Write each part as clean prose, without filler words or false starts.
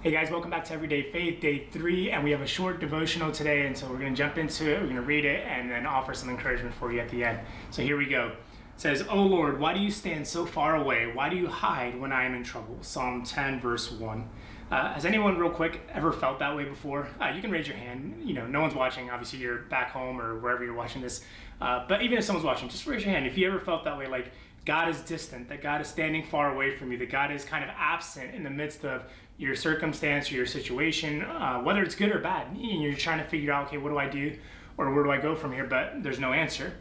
Hey guys, welcome back to Everyday Faith, day 3, and we have a short devotional today, and so we're going to jump into it, we're going to read it, and then offer some encouragement for you at the end. So here we go. It says, "O Lord, why do you stand so far away? Why do you hide when I am in trouble?" Psalm 10, verse 1. Has anyone real quick ever felt that way before? You can raise your hand. You know, no one's watching. Obviously, you're back home or wherever you're watching this. But even if someone's watching, just raise your hand. If you ever felt that way, like God is distant, that God is standing far away from you, that God is kind of absent in the midst of your circumstance or your situation, whether it's good or bad, and you're trying to figure out, okay, what do I do or where do I go from here, but there's no answer.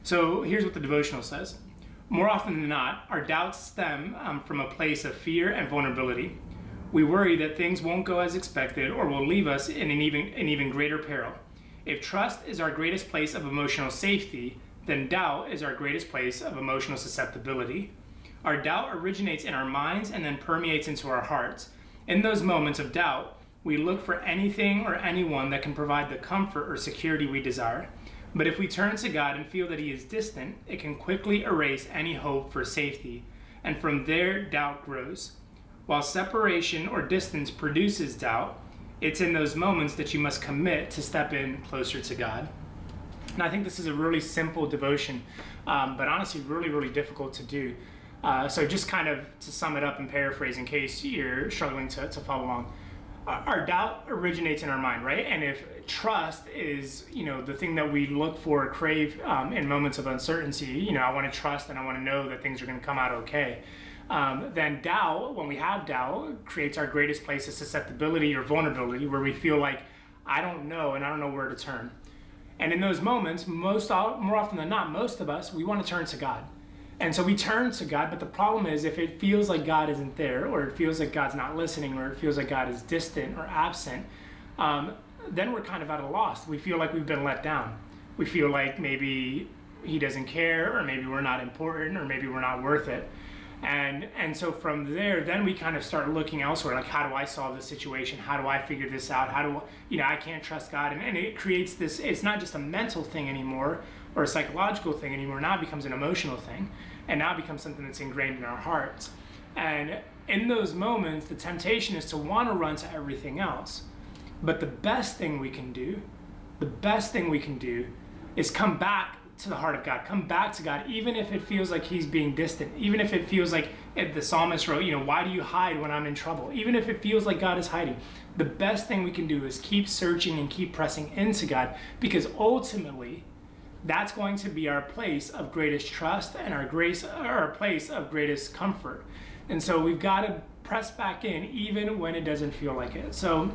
So here's what the devotional says. More often than not, our doubts stem from a place of fear and vulnerability. We worry that things won't go as expected or will leave us in an even greater peril. If trust is our greatest place of emotional safety, then doubt is our greatest place of emotional susceptibility. Our doubt originates in our minds and then permeates into our hearts. In those moments of doubt, we look for anything or anyone that can provide the comfort or security we desire. But if we turn to God and feel that He is distant, it can quickly erase any hope for safety. And from there, doubt grows. While separation or distance produces doubt, it's in those moments that you must commit to step in closer to God. And I think this is a really simple devotion, but honestly really, really difficult to do. So just kind of to sum it up and paraphrase in case you're struggling to follow along. Our doubt originates in our mind, right? And if trust is, the thing that we look for or crave in moments of uncertainty, I want to trust and I want to know that things are going to come out okay. Then doubt, when we have doubt, creates our greatest place of susceptibility or vulnerability where we feel like, I don't know and I don't know where to turn. And in those moments, more often than not, most of us, we want to turn to God. And so we turn to God, but the problem is if it feels like God isn't there, or it feels like God's not listening, or it feels like God is distant or absent, then we're kind of at a loss. We feel like we've been let down. We feel like maybe He doesn't care, or maybe we're not important, or maybe we're not worth it. And so from there, then we kind of start looking elsewhere, like how do I solve this situation? How do I figure this out? How do I can't trust God. And it creates this, it's not just a mental thing anymore or a psychological thing anymore. Now it becomes an emotional thing, and now it becomes something that's ingrained in our hearts. And in those moments, the temptation is to want to run to everything else. But the best thing we can do is come back to the heart of God. Come back to God, even if it feels like He's being distant, even if it feels like the psalmist wrote, why do you hide when I'm in trouble? Even if it feels like God is hiding, the best thing we can do is keep searching and keep pressing into God, because ultimately that's going to be our place of greatest trust and our place of greatest comfort. And so we've got to press back in even when it doesn't feel like it. So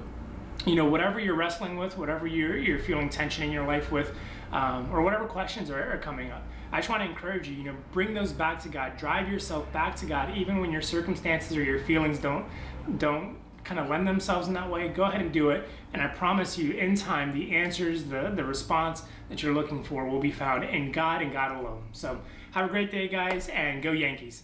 whatever you're wrestling with, whatever you're feeling tension in your life with, or whatever questions are coming up, I just want to encourage you, bring those back to God. Drive yourself back to God, even when your circumstances or your feelings don't kind of lend themselves in that way. Go ahead and do it, and I promise you, in time, the answers, the response that you're looking for will be found in God and God alone. So have a great day, guys, and go Yankees.